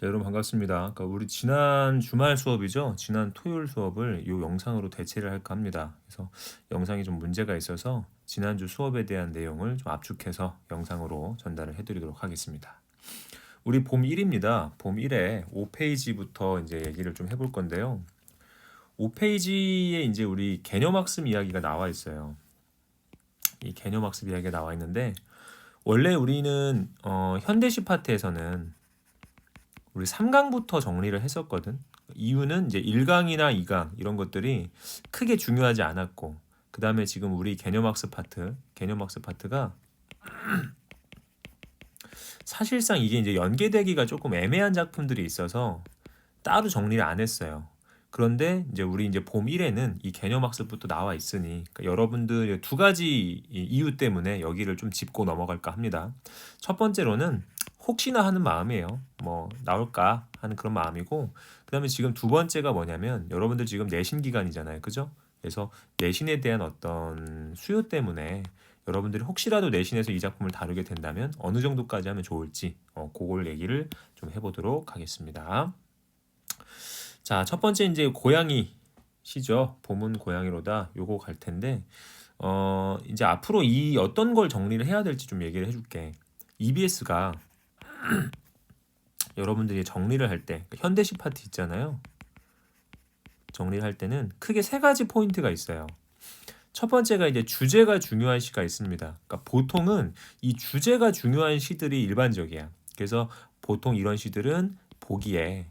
자, 여러분 반갑습니다. 그러니까 우리 지난 주말 수업이죠. 지난 토요일 수업을 이 영상으로 대체를 할까 합니다. 그래서 영상이 좀 문제가 있어서 지난주 수업에 대한 내용을 좀 압축해서 영상으로 전달을 해드리도록 하겠습니다. 우리 봄 1입니다. 봄 1에 5페이지부터 이제 얘기를 좀 해볼 건데요. 5페이지에 이제 우리 개념학습 이야기가 나와 있어요. 이 개념학습 이야기가 나와 있는데 원래 우리는 현대시 파트에서는 우리 3강부터 정리를 했었거든. 이유는 이제 1강이나 2강 이런 것들이 크게 중요하지 않았고, 그 다음에 지금 우리 개념학습 파트가 사실상 이게 이제 연계되기가 조금 애매한 작품들이 있어서 따로 정리를 안 했어요. 그런데 이제 우리 이제 봄 1에는 이 개념학습부터 나와 있으니 그러니까 여러분들 두 가지 이유 때문에 여기를 좀 짚고 넘어갈까 합니다. 첫 번째로는 혹시나 하는 마음이에요. 뭐 나올까 하는 그런 마음이고, 그다음에 지금 두 번째가 뭐냐면 여러분들 지금 내신 기간이잖아요. 그죠? 그래서 내신에 대한 어떤 수요 때문에 여러분들이 혹시라도 내신에서 이 작품을 다루게 된다면 어느 정도까지 하면 좋을지 그걸 얘기를 좀 해보도록 하겠습니다. 자, 첫 번째 이제 고양이 시죠. 봄은 고양이로다. 요거 갈 텐데 이제 앞으로 이 어떤 걸 정리를 해야 될지 좀 얘기를 해줄게. EBS가 여러분들이 정리를 할 때 현대시 파트 있잖아요. 정리를 할 때는 크게 세 가지 포인트가 있어요. 첫 번째가 이제 주제가 중요한 시가 있습니다. 그러니까 보통은 이 주제가 중요한 시들이 일반적이야. 그래서 보통 이런 시들은 보기에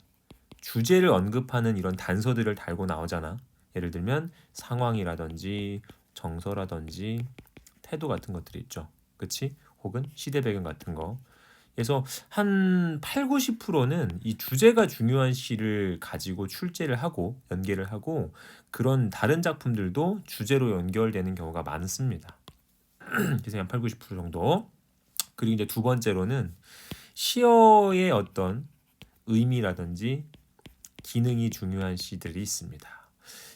주제를 언급하는 이런 단서들을 달고 나오잖아. 예를 들면 상황이라든지 정서라든지 태도 같은 것들이 있죠. 그치? 혹은 시대 배경 같은 거. 그래서 한 8, 90%는 이 주제가 중요한 시를 가지고 출제를 하고 연계를 하고 그런 다른 작품들도 주제로 연결되는 경우가 많습니다. 그래서 한 8, 90% 정도. 그리고 이제 두 번째로는 시어의 어떤 의미라든지 기능이 중요한 시들이 있습니다.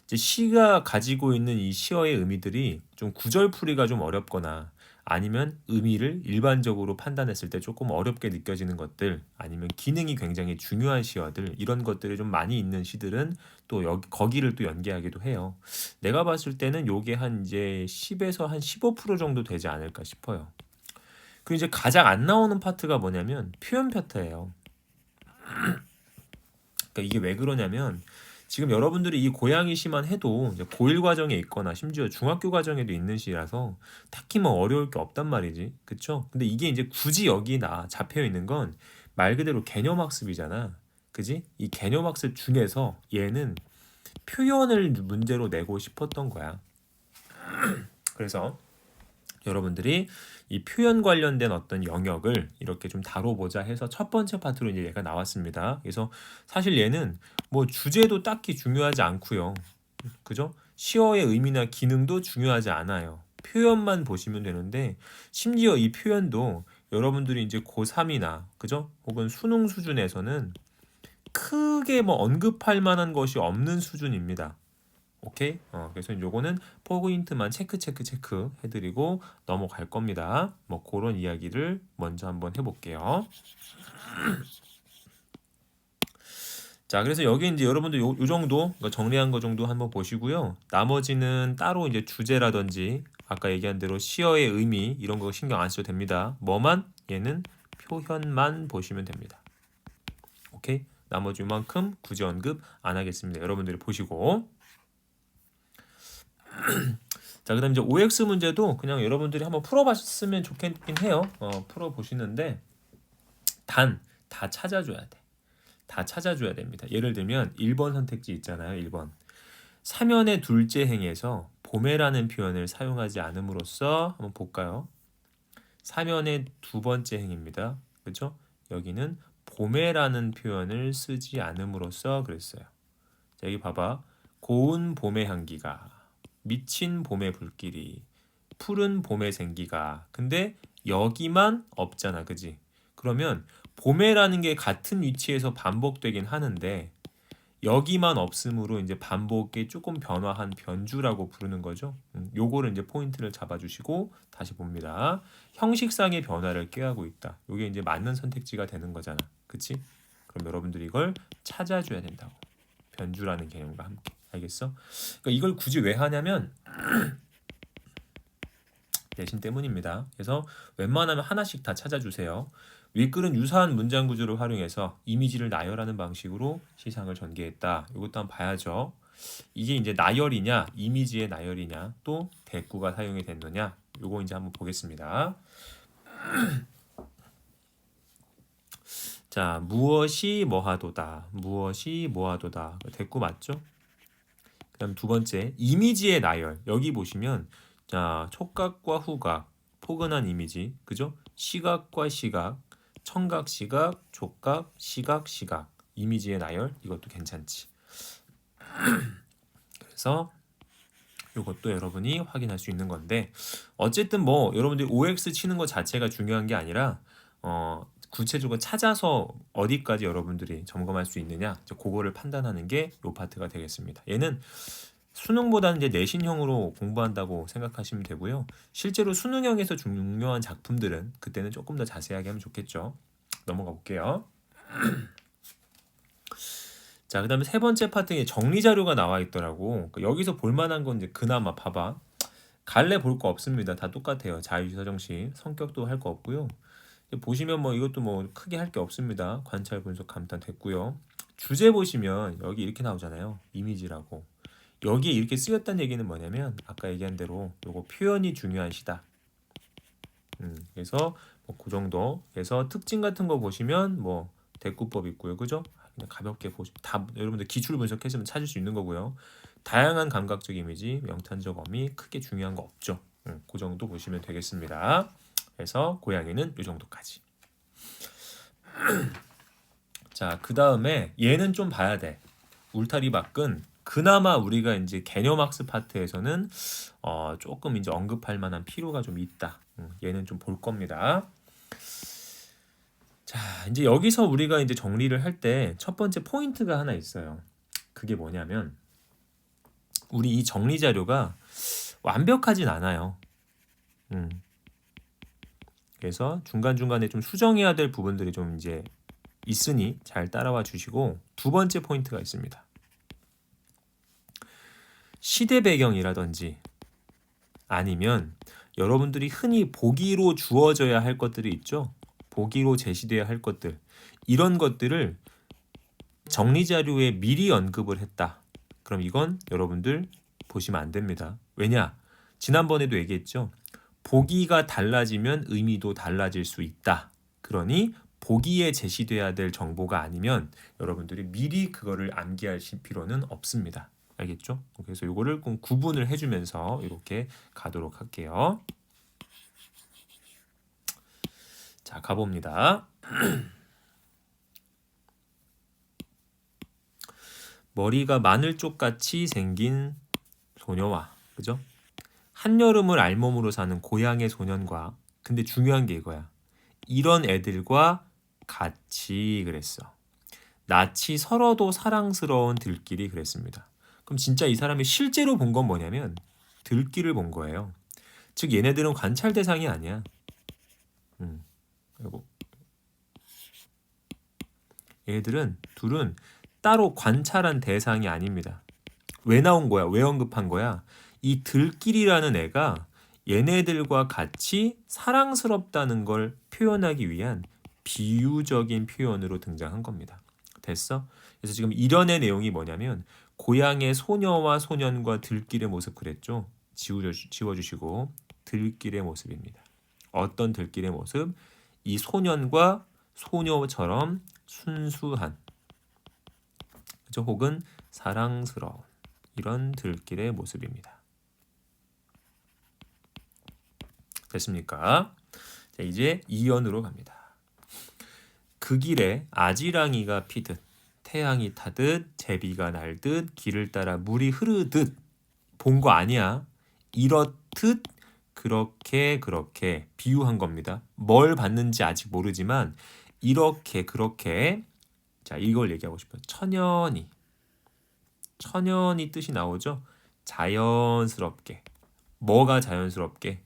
이제 시가 가지고 있는 이 시어의 의미들이 좀 구절풀이가 좀 어렵거나 아니면 의미를 일반적으로 판단했을 때 조금 어렵게 느껴지는 것들 아니면 기능이 굉장히 중요한 시어들 이런 것들이 좀 많이 있는 시들은 또 여기 거기를 또 연계하기도 해요. 내가 봤을 때는 요게 한 이제 10에서 한 15% 정도 되지 않을까 싶어요. 그리고 이제 가장 안 나오는 파트가 뭐냐면 표현 파트예요. 그러니까 이게 왜 그러냐면 지금 여러분들이 이 고양이 시만 해도 이제 고1 과정에 있거나 심지어 중학교 과정에도 있는 시라서 딱히 뭐 어려울 게 없단 말이지. 그쵸? 근데 이게 이제 굳이 여기 잡혀 있는 건 말 그대로 개념 학습이잖아. 그지? 이 개념 학습 중에서 얘는 표현을 문제로 내고 싶었던 거야. 그래서 여러분들이 이 표현 관련된 어떤 영역을 이렇게 좀 다뤄보자 해서 첫 번째 파트로 이제 얘가 나왔습니다. 그래서 사실 얘는 뭐 주제도 딱히 중요하지 않고요. 그죠? 시어의 의미나 기능도 중요하지 않아요. 표현만 보시면 되는데 심지어 이 표현도 여러분들이 이제 고3이나 그죠? 혹은 수능 수준에서는 크게 뭐 언급할 만한 것이 없는 수준입니다. 오케이? 그래서 요거는 포인트만 체크 해드리고 넘어갈 겁니다. 뭐 그런 이야기를 먼저 한번 해볼게요. 자, 그래서 여기 이제 여러분들 요 정도 그러니까 정리한 거 정도 한번 보시고요. 나머지는 따로 이제 주제라든지 아까 얘기한 대로 시어의 의미 이런 거 신경 안 써도 됩니다. 뭐만 얘는 표현만 보시면 됩니다. 오케이? 나머지 이만큼 굳이 언급 안 하겠습니다. 여러분들이 보시고. 자, 그다음 이제 OX 문제도 그냥 여러분들이 한번 풀어봤으면 좋겠긴 해요. 풀어보시는데 단 다 찾아줘야 돼. 다 찾아줘야 됩니다. 예를 들면 1번 선택지 있잖아요. 1번. 사면의 둘째 행에서 봄에라는 표현을 사용하지 않음으로써 한번 볼까요? 사면의 두 번째 행입니다. 그렇죠? 여기는 봄에라는 표현을 쓰지 않음으로써 그랬어요. 자, 여기 봐봐. 고운 봄의 향기가 미친 봄의 불길이 푸른 봄의 생기가 근데 여기만 없잖아. 그지? 그러면 봄에라는 게 같은 위치에서 반복되긴 하는데 여기만 없음으로 이제 반복에 조금 변화한 변주라고 부르는 거죠. 요거를 이제 포인트를 잡아주시고 다시 봅니다. 형식상의 변화를 꾀하고 있다. 요게 이제 맞는 선택지가 되는 거잖아. 그치? 그럼 여러분들이 이걸 찾아줘야 된다고. 변주라는 개념과 함께. 알겠어? 그러니까 이걸 굳이 왜 하냐면 내신 때문입니다. 그래서 웬만하면 하나씩 다 찾아주세요. 윗글은 유사한 문장 구조를 활용해서 이미지를 나열하는 방식으로 시상을 전개했다. 이것도 한번 봐야죠. 이게 이제 나열이냐, 이미지의 나열이냐, 또 대꾸가 사용이 됐느냐, 요거 이제 한번 보겠습니다. 자, 무엇이 뭐하도다, 무엇이 뭐하도다. 대꾸 맞죠? 그다음 두 번째, 이미지의 나열. 여기 보시면 자, 촉각과 후각, 포근한 이미지, 그죠? 시각과 시각, 청각, 시각, 촉각, 시각, 시각. 이미지의 나열, 이것도 괜찮지. 그래서 이것도 여러분이 확인할 수 있는 건데 어쨌든 뭐 여러분들이 OX 치는 것 자체가 중요한 게 아니라 구체적으로 찾아서 어디까지 여러분들이 점검할 수 있느냐 그거를 판단하는 게 이 파트가 되겠습니다. 얘는 수능보다는 이제 내신형으로 공부한다고 생각하시면 되고요. 실제로 수능형에서 중요한 작품들은 그때는 조금 더 자세하게 하면 좋겠죠. 넘어가 볼게요. 자, 그 다음에 세 번째 파트에 정리 자료가 나와 있더라고. 여기서 볼만한 건 이제 그나마 봐봐. 갈래 볼 거 없습니다. 다 똑같아요. 자유서정식 성격도 할 거 없고요. 보시면 뭐 이것도 뭐 크게 할 게 없습니다. 관찰, 분석, 감탄 됐고요. 주제 보시면 여기 이렇게 나오잖아요. 이미지라고. 여기에 이렇게 쓰였다는 얘기는 뭐냐면 아까 얘기한 대로 요거 표현이 중요한 시다. 그래서 뭐 그 정도. 그래서 특징 같은 거 보시면 뭐 대꾸법 있고요. 그죠? 그냥 가볍게 보시면 다 여러분들 기출 분석했으면 찾을 수 있는 거고요. 다양한 감각적 이미지, 명탄적 어미 크게 중요한 거 없죠. 그 정도 보시면 되겠습니다. 그래서 고양이는 이 정도까지. 자, 그 다음에 얘는 좀 봐야 돼. 울타리 밖은 그나마 우리가 이제 개념학습 파트에서는 조금 이제 언급할 만한 필요가 좀 있다. 얘는 좀 볼 겁니다. 자, 이제 여기서 우리가 이제 정리를 할 때 첫 번째 포인트가 하나 있어요. 그게 뭐냐면 우리 이 정리 자료가 완벽하진 않아요. 그래서 중간중간에 좀 수정해야 될 부분들이 좀 이제 있으니 잘 따라와 주시고 두 번째 포인트가 있습니다. 시대 배경이라든지 아니면 여러분들이 흔히 보기로 주어져야 할 것들이 있죠. 보기로 제시돼야 할 것들. 이런 것들을 정리 자료에 미리 언급을 했다. 그럼 이건 여러분들 보시면 안 됩니다. 왜냐? 지난번에도 얘기했죠. 보기가 달라지면 의미도 달라질 수 있다. 그러니 보기에 제시돼야 될 정보가 아니면 여러분들이 미리 그거를 암기하실 필요는 없습니다. 알겠죠? 그래서 이거를 꼭 구분을 해주면서 이렇게 가도록 할게요. 자, 가봅니다. 머리가 마늘쪽같이 생긴 소녀와, 그죠? 한여름을 알몸으로 사는 고향의 소년과, 근데 중요한 게 이거야. 이런 애들과 같이 그랬어. 낯이 서러도 사랑스러운 들길이 그랬습니다. 그럼 진짜 이 사람이 실제로 본 건 뭐냐면 들길을 본 거예요. 즉 얘네들은 관찰 대상이 아니야. 그리고 얘들은 둘은 따로 관찰한 대상이 아닙니다. 왜 나온 거야? 왜 언급한 거야? 이 들길이라는 애가 얘네들과 같이 사랑스럽다는 걸 표현하기 위한 비유적인 표현으로 등장한 겁니다. 됐어? 그래서 지금 이련의 내용이 뭐냐면 고향의 소녀와 소년과 들길의 모습 그랬죠? 지워주시고 들길의 모습입니다. 어떤 들길의 모습? 이 소년과 소녀처럼 순수한, 그죠? 혹은 사랑스러운 이런 들길의 모습입니다. 됐습니까? 자, 이제 이연으로 갑니다. 그 길에 아지랑이가 피듯 태양이 타듯 제비가 날듯 길을 따라 물이 흐르듯 본 거 아니야. 이렇듯 그렇게 비유한 겁니다. 뭘 봤는지 아직 모르지만 이렇게 그렇게 자 이걸 얘기하고 싶어요. 천연히 뜻이 나오죠. 자연스럽게. 뭐가 자연스럽게?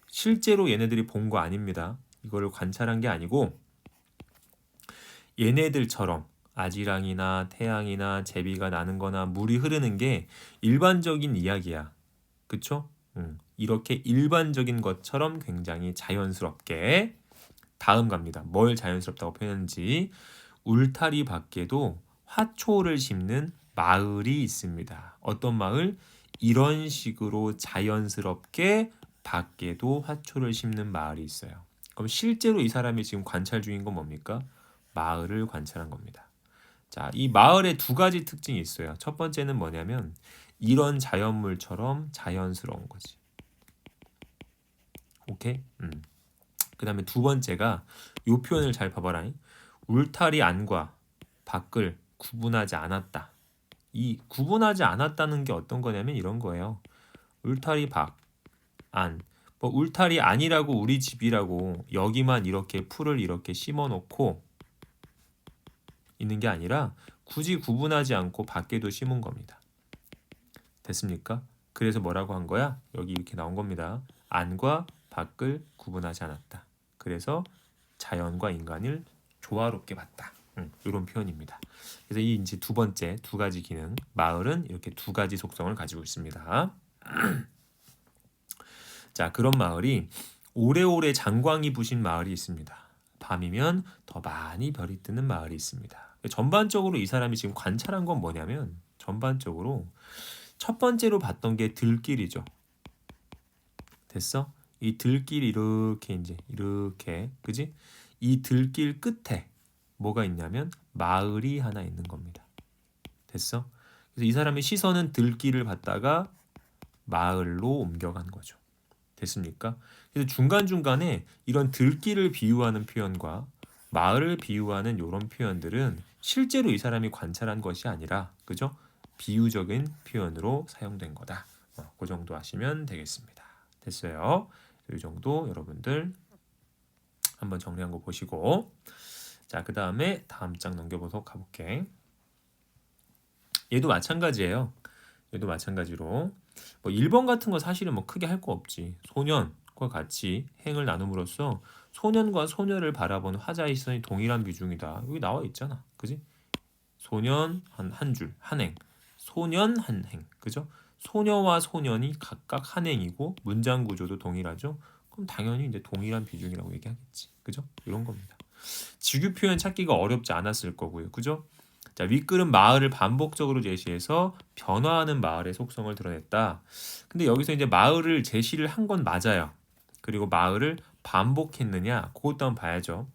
실제로 얘네들이 본 거 아닙니다. 이거를 관찰한 게 아니고 얘네들처럼 아지랑이나 태양이나 제비가 나는 거나 물이 흐르는 게 일반적인 이야기야. 그쵸? 이렇게 일반적인 것처럼 굉장히 자연스럽게 다음 갑니다. 뭘 자연스럽다고 표현하는지. 울타리 밖에도 화초를 심는 마을이 있습니다. 어떤 마을? 이런 식으로 자연스럽게 밖에도 화초를 심는 마을이 있어요. 그럼 실제로 이 사람이 지금 관찰 중인 건 뭡니까? 마을을 관찰한 겁니다. 자, 이 마을에 두 가지 특징이 있어요. 첫 번째는 뭐냐면 이런 자연물처럼 자연스러운 거지. 오케이? 그 다음에 두 번째가 요 표현을 잘 봐봐라. 울타리 안과 밖을 구분하지 않았다. 이 구분하지 않았다는 게 어떤 거냐면 이런 거예요. 울타리 밖, 안. 뭐 울타리 안이라고 우리 집이라고 여기만 이렇게 풀을 이렇게 심어 놓고 있는 게 아니라 굳이 구분하지 않고 밖에도 심은 겁니다. 됐습니까? 그래서 뭐라고 한 거야? 여기 이렇게 나온 겁니다. 안과 밖을 구분하지 않았다. 그래서 자연과 인간을 조화롭게 봤다. 이런 표현입니다. 그래서 이 이제 두 번째 두 가지 기능, 마을은 이렇게 두 가지 속성을 가지고 있습니다. 자, 그런 마을이 오래오래 장광이 부신 마을이 있습니다. 밤이면 더 많이 별이 뜨는 마을이 있습니다. 전반적으로 이 사람이 지금 관찰한 건 뭐냐면 전반적으로 첫 번째로 봤던 게 들길이죠. 됐어? 이 들길 이렇게 이제 이렇게 그지? 이 들길 끝에 뭐가 있냐면 마을이 하나 있는 겁니다. 됐어? 그래서 이 사람의 시선은 들길을 봤다가 마을로 옮겨간 거죠. 됐습니까? 그래서 중간중간에 이런 들길을 비유하는 표현과 마을을 비유하는 이런 표현들은 실제로 이 사람이 관찰한 것이 아니라 그죠? 비유적인 표현으로 사용된 거다. 그 정도 하시면 되겠습니다. 됐어요? 이 정도 여러분들 한번 정리한 거 보시고 자, 그 다음에 다음 장 넘겨보도록 가볼게. 얘도 마찬가지예요. 얘도 마찬가지로 뭐 1번 같은 거 사실은 뭐 크게 할 거 없지. 소년과 같이 행을 나눔으로써 소년과 소녀를 바라보는 화자의 시선이 동일한 비중이다. 여기 나와 있잖아. 그지? 소년 한 줄, 한 행. 소년 한 행. 그죠? 소녀와 소년이 각각 한 행이고 문장 구조도 동일하죠. 그럼 당연히 이제 동일한 비중이라고 얘기하겠지. 그죠? 이런 겁니다. 직유 표현 찾기가 어렵지 않았을 거고요. 그죠? 자, 윗글은 마을을 반복적으로 제시해서 변화하는 마을의 속성을 드러냈다. 근데 여기서 이제 마을을 제시를 한 건 맞아요. 그리고 마을을 반복했느냐? 그것도 한번 봐야죠.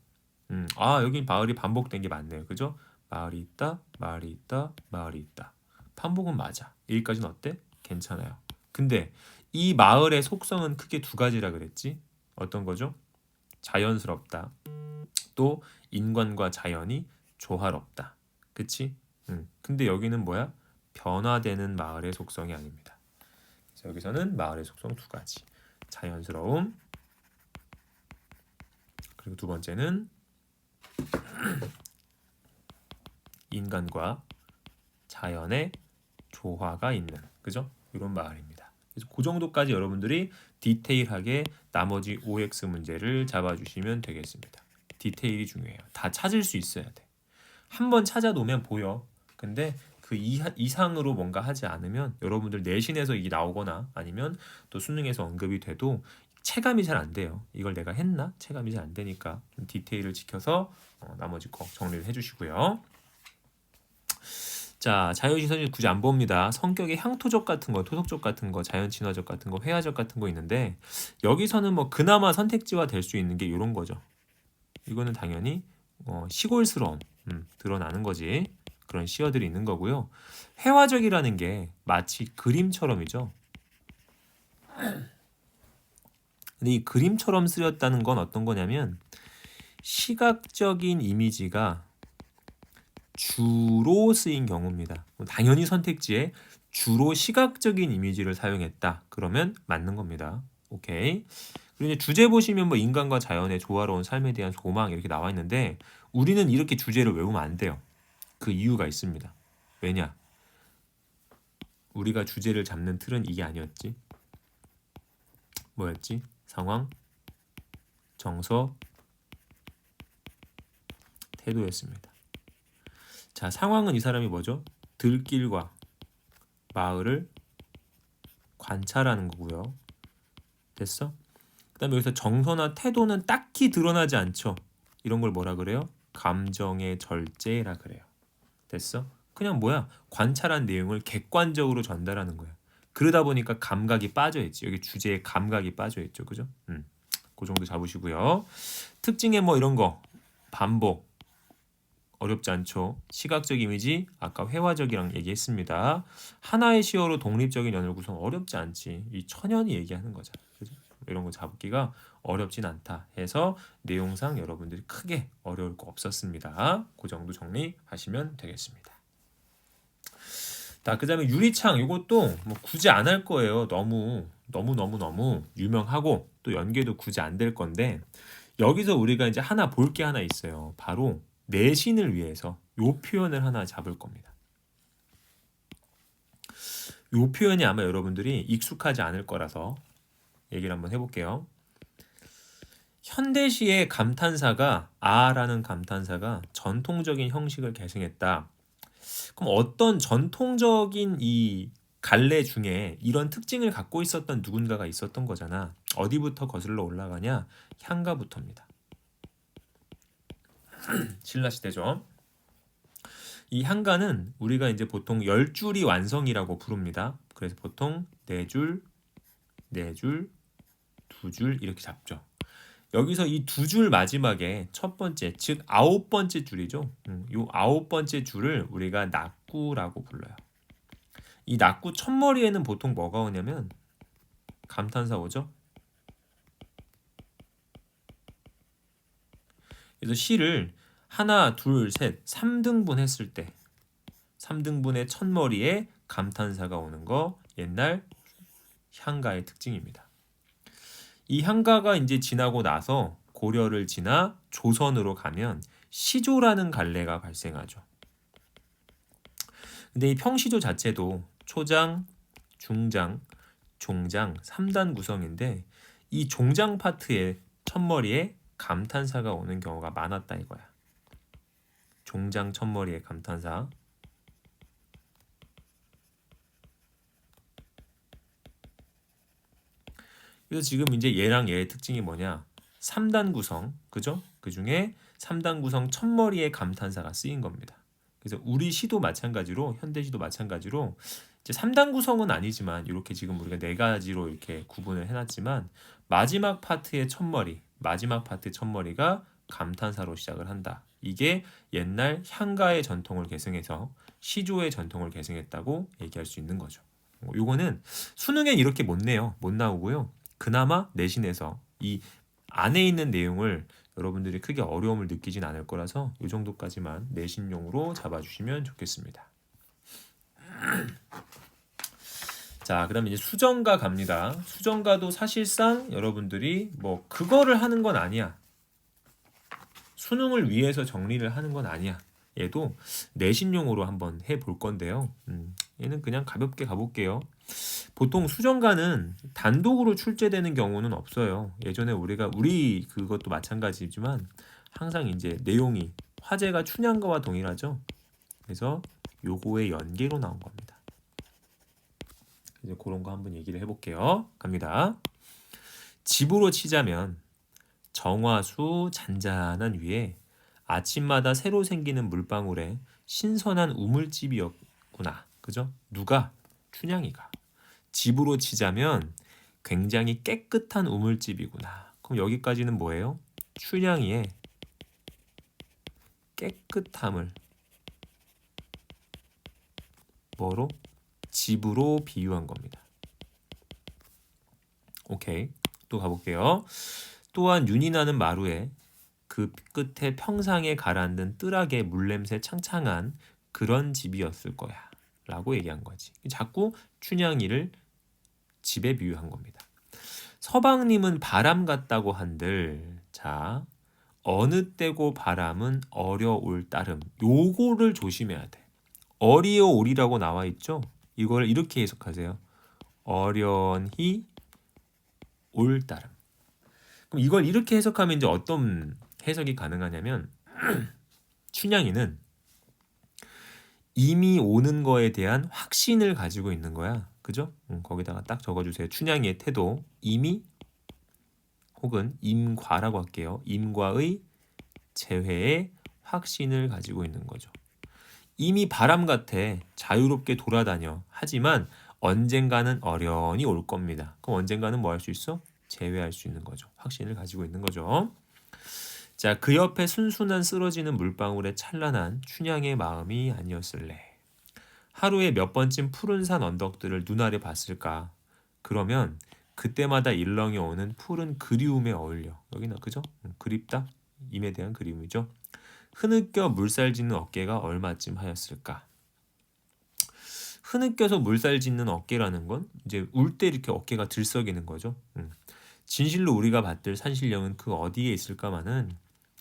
여기 마을이 반복된 게 맞네요. 그죠? 마을이 있다, 마을이 있다, 마을이 있다. 반복은 맞아. 여기까지는 어때? 괜찮아요. 근데 이 마을의 속성은 크게 두 가지라 그랬지? 어떤 거죠? 자연스럽다. 또 인간과 자연이 조화롭다. 그치? 근데 여기는 뭐야? 변화되는 마을의 속성이 아닙니다. 그래서 여기서는 마을의 속성 두 가지. 자연스러움. 그리고 두 번째는 인간과 자연의 조화가 있는 그죠? 이런 마을입니다. 그래서 그 정도까지 여러분들이 디테일하게 나머지 OX 문제를 잡아주시면 되겠습니다. 디테일이 중요해요. 다 찾을 수 있어야 돼. 한번 찾아놓으면 보여. 근데 그 이상으로 뭔가 하지 않으면 여러분들 내신에서 이게 나오거나 아니면 또 수능에서 언급이 돼도 체감이 잘 안 돼요. 이걸 내가 했나? 체감이 잘 안 되니까 좀 디테일을 지켜서 나머지 거 정리를 해주시고요. 자, 자연시선이 굳이 안 봅니다. 성격의 향토적 같은 거, 토속적 같은 거, 자연친화적 같은 거, 회화적 같은 거 있는데 여기서는 뭐 그나마 선택지화 될 수 있는 게 이런 거죠. 이거는 당연히 시골스러움 드러나는 거지. 그런 시어들이 있는 거고요. 회화적이라는 게 마치 그림처럼이죠. 근데 이 그림처럼 쓰였다는 건 어떤 거냐면 시각적인 이미지가 주로 쓰인 경우입니다. 당연히 선택지에 주로 시각적인 이미지를 사용했다. 그러면 맞는 겁니다. 오케이. 그리고 이제 주제 보시면 뭐 인간과 자연의 조화로운 삶에 대한 소망 이렇게 나와 있는데 우리는 이렇게 주제를 외우면 안 돼요. 그 이유가 있습니다. 왜냐? 우리가 주제를 잡는 틀은 이게 아니었지. 뭐였지? 상황, 정서, 태도였습니다. 자, 상황은 이 사람이 뭐죠? 들길과 마을을 관찰하는 거고요. 됐어? 그다음에 여기서 정서나 태도는 딱히 드러나지 않죠. 이런 걸 뭐라 그래요? 감정의 절제라 그래요. 됐어? 그냥 뭐야? 관찰한 내용을 객관적으로 전달하는 거야. 그러다 보니까 감각이 빠져있지. 여기 주제에 감각이 빠져있죠. 그죠? 그 정도 잡으시고요. 특징에 뭐 이런 거 반복 어렵지 않죠. 시각적 이미지 아까 회화적이랑 얘기했습니다. 하나의 시어로 독립적인 연을 구성 어렵지 않지. 이 천연이 얘기하는 거잖아. 그죠? 이런 거 잡기가 어렵진 않다 해서 내용상 여러분들이 크게 어려울 거 없었습니다. 그 정도 정리하시면 되겠습니다. 자, 그다음에 유리창 이것도 뭐 굳이 안 할 거예요. 너무 유명하고 또 연계도 굳이 안 될 건데 여기서 우리가 이제 하나 볼 게 하나 있어요. 바로 내신을 위해서 요 표현을 하나 잡을 겁니다. 요 표현이 아마 여러분들이 익숙하지 않을 거라서 얘기를 한번 해볼게요. 현대시의 감탄사가 아라는 감탄사가 전통적인 형식을 계승했다. 그럼 어떤 전통적인 이 갈래 중에 이런 특징을 갖고 있었던 누군가가 있었던 거잖아. 어디부터 거슬러 올라가냐? 향가부터입니다. 신라시대죠. 이 향가는 우리가 이제 보통 10줄이 완성이라고 부릅니다. 그래서 보통 4줄, 4줄, 2줄 이렇게 잡죠. 여기서 이 2줄 마지막에 첫 번째, 즉 9번째 줄이죠. 이 9번째 줄을 우리가 낙구라고 불러요. 이 낙구 첫머리에는 보통 뭐가 오냐면 감탄사 오죠. 그래서 시를 하나, 둘, 셋, 3등분 했을 때 3등분의 첫머리에 감탄사가 오는 거 옛날 향가의 특징입니다. 이 향가가 이제 지나고 나서 고려를 지나 조선으로 가면 시조라는 갈래가 발생하죠. 근데 이 평시조 자체도 초장, 중장, 종장 3단 구성인데 이 종장 파트의 첫머리에 감탄사가 오는 경우가 많았다 이거야. 종장 첫머리에 감탄사. 그래서 지금 이제 얘랑 얘의 특징이 뭐냐? 3단 구성, 그죠? 그 중에 3단 구성 첫머리에 감탄사가 쓰인 겁니다. 그래서 우리 시도 마찬가지로 현대시도 마찬가지로 이제 3단 구성은 아니지만 이렇게 지금 우리가 4가지로 이렇게 구분을 해놨지만 마지막 파트의 첫머리, 마지막 파트 첫머리가 감탄사로 시작을 한다. 이게 옛날 향가의 전통을 계승해서 시조의 전통을 계승했다고 얘기할 수 있는 거죠. 요거는 수능엔 이렇게 못 내요. 못 나오고요. 그나마 내신에서 이 안에 있는 내용을 여러분들이 크게 어려움을 느끼진 않을 거라서 이 정도까지만 내신용으로 잡아주시면 좋겠습니다. 자, 그다음에 이제 수정가 갑니다. 수정가도 사실상 여러분들이 뭐 그거를 하는 건 아니야. 수능을 위해서 정리를 하는 건 아니야. 얘도 내신용으로 한번 해볼 건데요. 얘는 그냥 가볍게 가볼게요. 보통 수정가는 단독으로 출제되는 경우는 없어요. 예전에 우리 그것도 마찬가지지만 항상 이제 내용이 화제가 춘향가와 동일하죠. 그래서 요거의 연계로 나온 겁니다. 이제 그런 거 한번 얘기를 해볼게요. 갑니다. 집으로 치자면 정화수 잔잔한 위에 아침마다 새로 생기는 물방울에 신선한 우물집이었구나. 그죠? 누가? 춘향이가. 집으로 치자면 굉장히 깨끗한 우물집이구나. 그럼 여기까지는 뭐예요? 춘향이의 깨끗함을 뭐로? 집으로 비유한 겁니다. 오케이. 또 가볼게요. 또한 윤이 나는 마루에 그 끝에 평상에 가라앉은 뜰하게 물냄새 창창한 그런 집이었을 거야 라고 얘기한 거지. 자꾸 춘향이를 집에 비유한 겁니다. 서방님은 바람 같다고 한들 자 어느 때고 바람은 어려올 따름 요거를 조심해야 돼. 어리오오리라고 나와 있죠. 이걸 이렇게 해석하세요. 어련히 올 따름. 그럼 이걸 이렇게 해석하면 이제 어떤 해석이 가능하냐면 춘향이는 이미 오는 거에 대한 확신을 가지고 있는 거야. 그죠? 거기다가 딱 적어주세요. 춘향이의 태도. 이미 혹은 임과라고 할게요. 임과의 재회에 확신을 가지고 있는 거죠. 이미 바람 같아 자유롭게 돌아다녀. 하지만 언젠가는 어련히 올 겁니다. 그럼 언젠가는 뭐 할 수 있어? 재회할 수 있는 거죠. 확신을 가지고 있는 거죠. 자, 그 옆에 순순한 쓰러지는 물방울에 찬란한 춘향의 마음이 아니었을래. 하루에 몇 번쯤 푸른 산 언덕들을 눈아래 봤을까? 그러면 그때마다 일렁이 오는 푸른 그리움에 어울려. 여기나 그죠? 그립다. 임에 대한 그리움이죠. 흐느껴 물살 짓는 어깨가 얼마쯤 하였을까? 흐느껴서 물살 짓는 어깨라는 건 이제 울 때 이렇게 어깨가 들썩이는 거죠. 진실로 우리가 받들 산신령은 그 어디에 있을까마는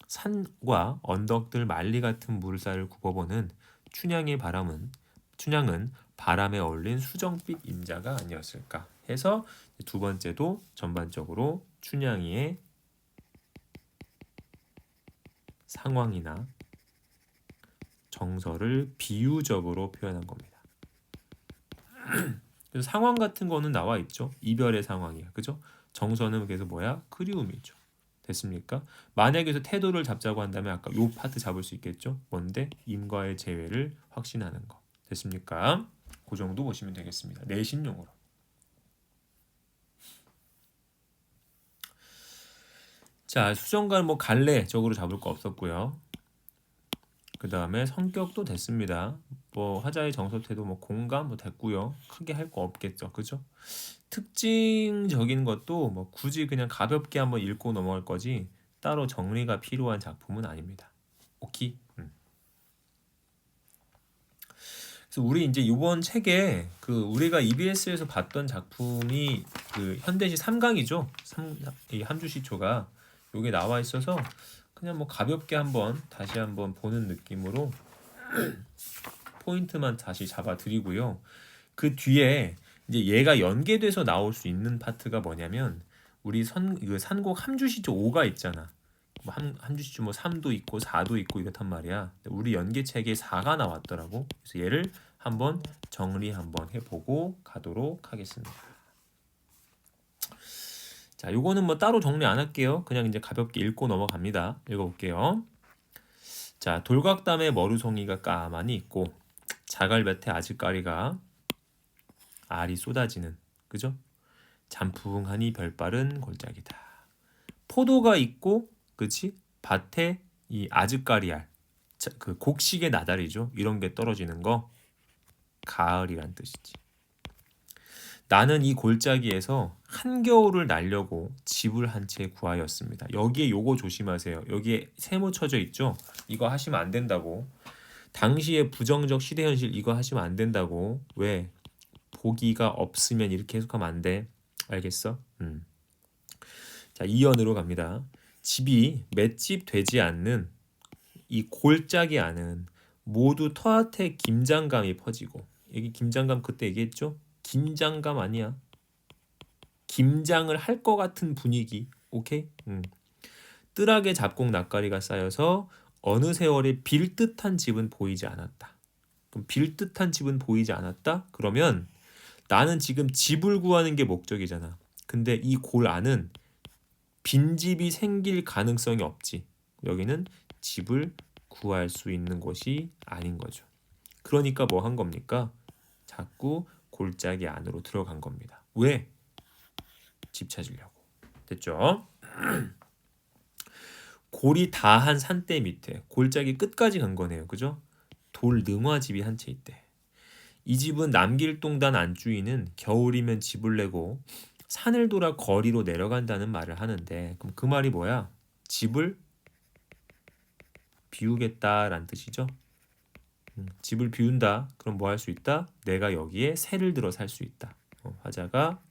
산과 언덕들 만리 같은 물살을 굽어보는 춘향은 바람에 어울린 수정빛 임자가 아니었을까 해서 두 번째도 전반적으로 춘향이의 상황이나 정서를 비유적으로 표현한 겁니다. 그래서 상황 같은 거는 나와 있죠. 이별의 상황이야. 그죠? 정서는 그래서 뭐야? 그리움이죠. 됐습니까? 만약에 태도를 잡자고 한다면 아까 요 파트 잡을 수 있겠죠? 뭔데? 임과의 재회를 확신하는 거. 됐습니까? 그 정도 보시면 되겠습니다. 내신용어로. 자, 수정관 뭐 갈래적으로 잡을 거 없었고요. 그 다음에 성격도 됐습니다. 뭐 화자의 정서 태도 뭐 공감 뭐 됐고요. 크게 할 거 없겠죠. 그죠? 특징적인 것도 뭐 굳이 그냥 가볍게 한번 읽고 넘어갈 거지 따로 정리가 필요한 작품은 아닙니다. 오케이? 그래서 우리 이제 이번 책에 그 우리가 EBS에서 봤던 작품이 그 현대시 3강이죠. 이 함주시초가 요게 나와 있어서 그냥 뭐 가볍게 한번 다시 한번 보는 느낌으로 포인트만 다시 잡아 드리고요. 그 뒤에 이제 얘가 연계돼서 나올 수 있는 파트가 뭐냐면 우리 그 산곡 함주시초 5가 있잖아. 뭐 함주시초 뭐 3도 있고 4도 있고 이렇단 말이야. 우리 연계책에 4가 나왔더라고. 그래서 얘를 한번 정리 한번 해보고 가도록 하겠습니다. 자, 요거는 뭐 따로 정리 안 할게요. 그냥 이제 가볍게 읽고 넘어갑니다. 읽어볼게요. 자, 돌각담에 머루송이가 까만이 있고 자갈볕에 아직까리가 알이 쏟아지는 그죠? 잔풍하니 별바른 골짜기다. 포도가 있고 그치? 밭에 이 아즈까리알 그 곡식의 나달이죠. 이런 게 떨어지는 거 가을이란 뜻이지. 나는 이 골짜기에서 한겨울을 날려고 집을 한 채 구하였습니다. 여기에 요거 조심하세요. 여기에 세모 쳐져 있죠? 이거 하시면 안 된다고. 당시의 부정적 시대 현실 이거 하시면 안 된다고. 왜? 보기가 없으면 이렇게 해석하면 안 돼. 알겠어? 자, 2연으로 갑니다. 집이 맷집 되지 않는 이 골짜기 안은 모두 터한테 김장감이 퍼지고 여기 김장감 그때 얘기했죠? 긴장감 아니야. 김장을 할 것 같은 분위기. 오케이? 뜰하게 잡곡 낯가리가 쌓여서 어느 세월에 빌 듯한 집은 보이지 않았다. 그럼 빌 듯한 집은 보이지 않았다? 그러면 나는 지금 집을 구하는 게 목적이잖아. 근데 이 골 안은 빈집이 생길 가능성이 없지. 여기는 집을 구할 수 있는 곳이 아닌 거죠. 그러니까 뭐 한 겁니까? 자꾸 골짜기 안으로 들어간 겁니다. 왜? 집 찾으려고. 됐죠? 골이 다한 산대 밑에 골짜기 끝까지 간 거네요. 그죠? 돌 능화집이 한 채 있대. 이 집은 남길동단 안주인은 겨울이면 집을 내고 산을 돌아 거리로 내려간다는 말을 하는데 그럼 그 말이 뭐야? 집을 비우겠다라는 뜻이죠. 집을 비운다. 그럼 뭐 할 수 있다? 내가 여기에 새를 들어 살 수 있다. 화자가